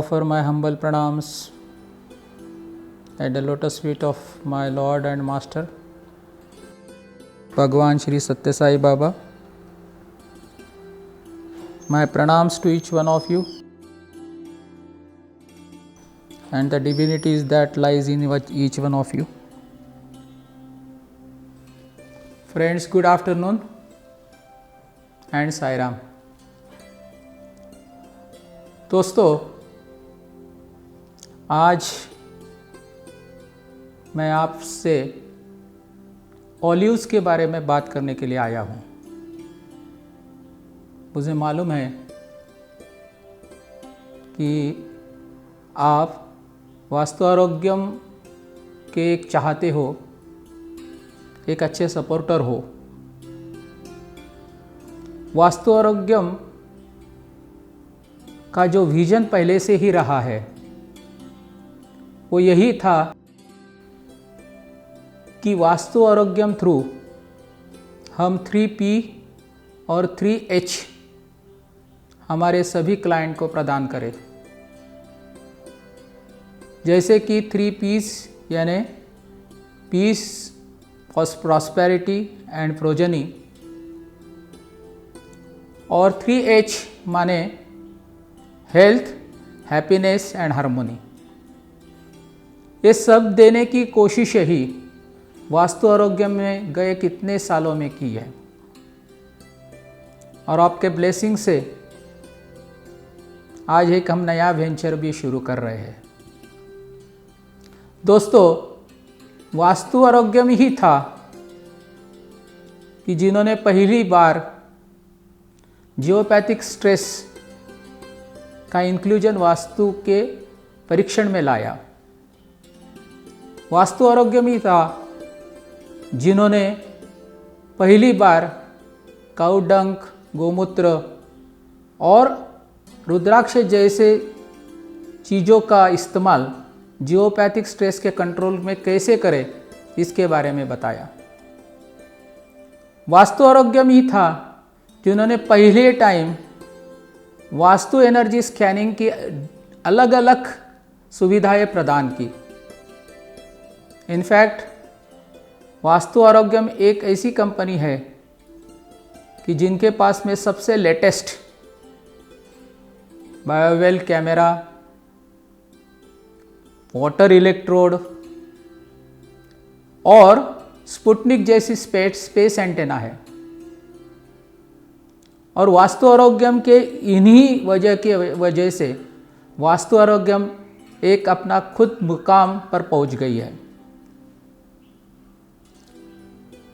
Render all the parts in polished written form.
offer my humble pranams at the lotus feet of my Lord and Master, Bhagwan Shri Satya Sai Baba. My pranams to each one of you and the divinities that lies in each one of you. Friends, good afternoon and Sai Ram. दोस्तों, आज मैं आपसे olives के बारे में बात करने के लिए आया हूँ। मुझे मालूम है कि आप वास्तु आरोग्यम के एक चाहते हो, एक अच्छे सपोर्टर हो। वास्तु आरोग्यम का जो विजन पहले से ही रहा है वो यही था कि वास्तु आरोग्यम थ्रू हम 3P और 3H हमारे सभी क्लाइंट को प्रदान करें। जैसे कि 3Ps यानी पीस, प्रॉस्पेरिटी एंड प्रोजेनी, और 3H माने हेल्थ, हैप्पीनेस एंड हार्मोनी। ये सब देने की कोशिश ही वास्तु आरोग्य में गए कितने सालों में की है, और आपके ब्लेसिंग से आज एक हम नया वेंचर भी शुरू कर रहे हैं। दोस्तों, वास्तु आरोग्य में ही था कि जिन्होंने पहली बार जियोपैथिक स्ट्रेस का इंक्लूजन वास्तु के परीक्षण में लाया। वास्तु आरोग्य में था जिन्होंने पहली बार काऊ डंक, गोमूत्र और रुद्राक्ष जैसे चीज़ों का इस्तेमाल जियोपैथिक स्ट्रेस के कंट्रोल में कैसे करें, इसके बारे में बताया। वास्तु आरोग्य में था जिन्होंने पहले टाइम वास्तु एनर्जी स्कैनिंग की अलग अलग सुविधाएं प्रदान की। इनफैक्ट वास्तु आरोग्यम एक ऐसी कंपनी है कि जिनके पास में सबसे लेटेस्ट बायोवेल कैमरा, वाटर इलेक्ट्रोड और स्पुतनिक जैसी स्पेस एंटेना है। और वास्तु आरोग्यम के इन्हीं वजह से वास्तु आरोग्यम एक अपना खुद मुकाम पर पहुंच गई है।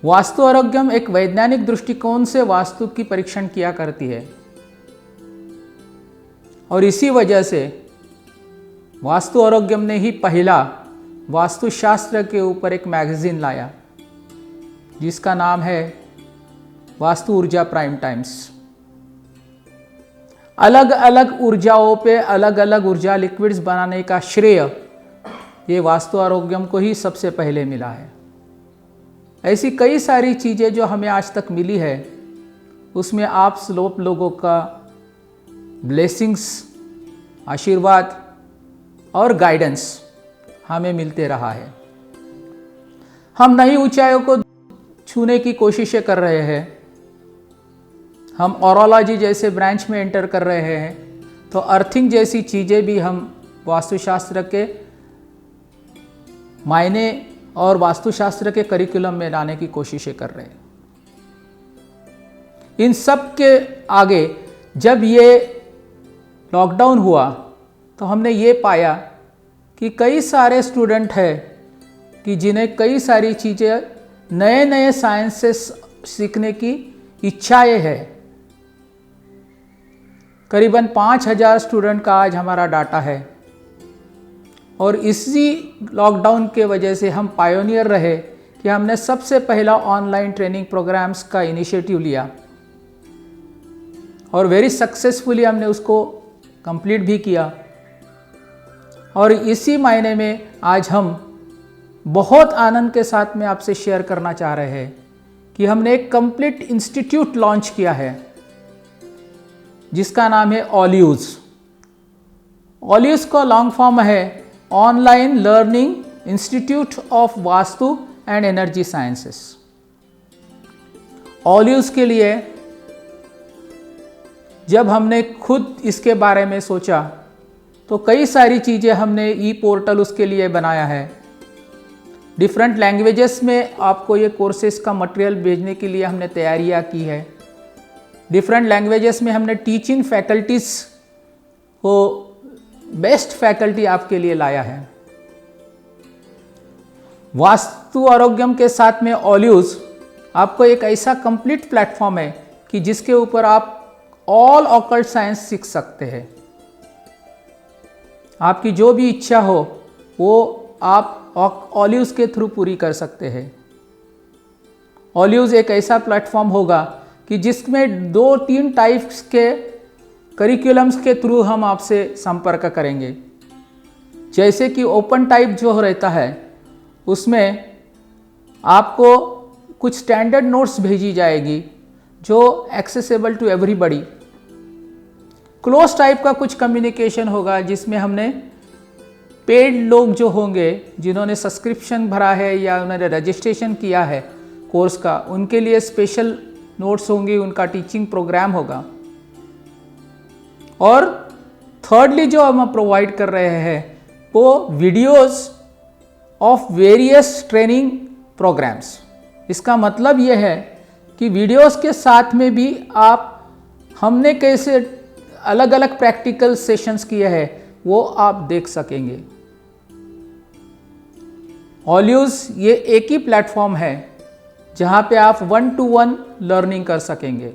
वास्तु आरोग्यम एक वैज्ञानिक दृष्टिकोण से वास्तु की परीक्षण किया करती है, और इसी वजह से वास्तु आरोग्यम ने ही पहला वास्तुशास्त्र के ऊपर एक मैगजीन लाया जिसका नाम है वास्तु ऊर्जा प्राइम टाइम्स। अलग अलग ऊर्जाओं पे अलग अलग ऊर्जा लिक्विड्स बनाने का श्रेय ये वास्तु आरोग्यम को ही सबसे पहले मिला है। ऐसी कई सारी चीज़ें जो हमें आज तक मिली है, उसमें आप लोगों का ब्लेसिंग्स, आशीर्वाद और गाइडेंस हमें मिलते रहा है। हम नई ऊंचाइयों को छूने की कोशिशें कर रहे हैं। हम ऑरोलॉजी जैसे ब्रांच में एंटर कर रहे हैं, तो अर्थिंग जैसी चीज़ें भी हम वास्तुशास्त्र के मायने और वास्तुशास्त्र के करिकुलम में लाने की कोशिशें कर रहे हैं। इन सब के आगे जब ये लॉकडाउन हुआ तो हमने ये पाया कि कई सारे स्टूडेंट हैं कि जिन्हें कई सारी चीज़ें, नए नए साइंसेस सीखने की इच्छाएं है। करीबन 5000 स्टूडेंट का आज हमारा डाटा है, और इसी लॉकडाउन के वजह से हम पायोनियर रहे कि हमने सबसे पहला ऑनलाइन ट्रेनिंग प्रोग्राम्स का इनिशिएटिव लिया, और वेरी सक्सेसफुली हमने उसको कंप्लीट भी किया। और इसी मायने में आज हम बहुत आनंद के साथ में आपसे शेयर करना चाह रहे हैं कि हमने एक कंप्लीट इंस्टीट्यूट लॉन्च किया है जिसका नाम है ऑलिव्स। ऑलिव्स का लॉन्ग फॉर्म है online learning institute of vastu and energy sciences. Olives के लिए जब हमने खुद इसके बारे में सोचा तो कई सारी चीज़ें हमने ई पोर्टल उसके लिए बनाया है। डिफरेंट लैंग्वेजेस में आपको ये कोर्सेज का मटेरियल भेजने के लिए हमने तैयारियां की है। डिफरेंट लैंग्वेजेस में हमने टीचिंग फैकल्टीज़ को बेस्ट फैकल्टी आपके लिए लाया है। वास्तु आरोग्यम के साथ में ऑलिव्स आपको एक ऐसा कंप्लीट प्लेटफॉर्म है कि जिसके ऊपर आप ऑल ऑकल्ट साइंस सीख सकते हैं। आपकी जो भी इच्छा हो वो आप ऑलिव्स के थ्रू पूरी कर सकते हैं। ऑलिव्स एक ऐसा प्लेटफॉर्म होगा कि जिसमें 2-3 टाइप्स के करिकुलम्स के थ्रू हम आपसे संपर्क करेंगे। जैसे कि ओपन टाइप जो रहता है उसमें आपको कुछ स्टैंडर्ड नोट्स भेजी जाएगी जो accessible to everybody. Close type का कुछ कम्युनिकेशन होगा जिसमें हमने पेड लोग जो होंगे जिन्होंने सब्सक्रिप्शन भरा है या उन्होंने रजिस्ट्रेशन किया है कोर्स का, उनके लिए स्पेशल नोट्स होंगे, उनका टीचिंग प्रोग्राम होगा। और थर्डली जो हम प्रोवाइड कर रहे हैं वो videos of various training programmes. इसका मतलब यह है कि वीडियोस के साथ में भी आप हमने कैसे अलग अलग प्रैक्टिकल सेशंस किए हैं वो आप देख सकेंगे। ऑलिव्स ये एक ही प्लेटफॉर्म है जहां पे आप 1-to-1 लर्निंग कर सकेंगे।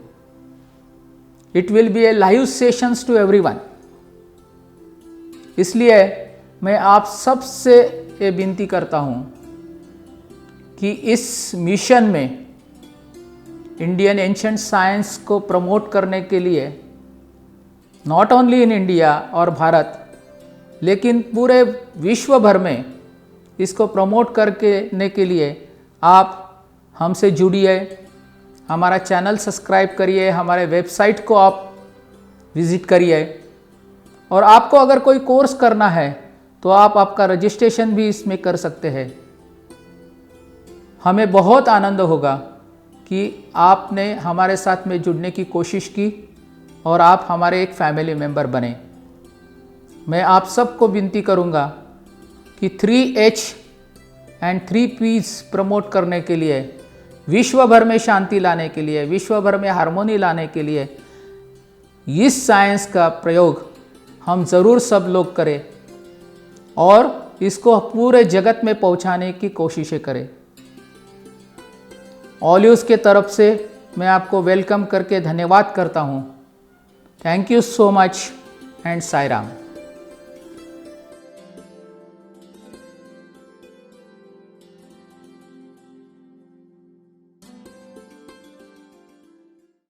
It will be a live sessions to everyone. इसलिए मैं आप सबसे ये विनती करता हूं कि इस मिशन में इंडियन एंशिएंट साइंस को प्रमोट करने के लिए नॉट ओनली इन इंडिया और भारत लेकिन पूरे विश्व भर में इसको प्रमोट करने के लिए आप हमसे जुड़िए, हमारा चैनल सब्सक्राइब करिए, हमारे वेबसाइट को आप विज़िट करिए। और आपको अगर कोई कोर्स करना है तो आप आपका रजिस्ट्रेशन भी इसमें कर सकते हैं। हमें बहुत आनंद होगा कि आपने हमारे साथ में जुड़ने की कोशिश की और आप हमारे एक फैमिली मेंबर बने। मैं आप सबको विनती करूंगा कि 3H एंड 3Ps प्रमोट करने के लिए, विश्व भर में शांति लाने के लिए, विश्व भर में हार्मोनी लाने के लिए इस साइंस का प्रयोग हम ज़रूर सब लोग करें और इसको पूरे जगत में पहुंचाने की कोशिशें करें। ऑलिव्स के तरफ से मैं आपको वेलकम करके धन्यवाद करता हूं। Thank you so much and Sai Ram.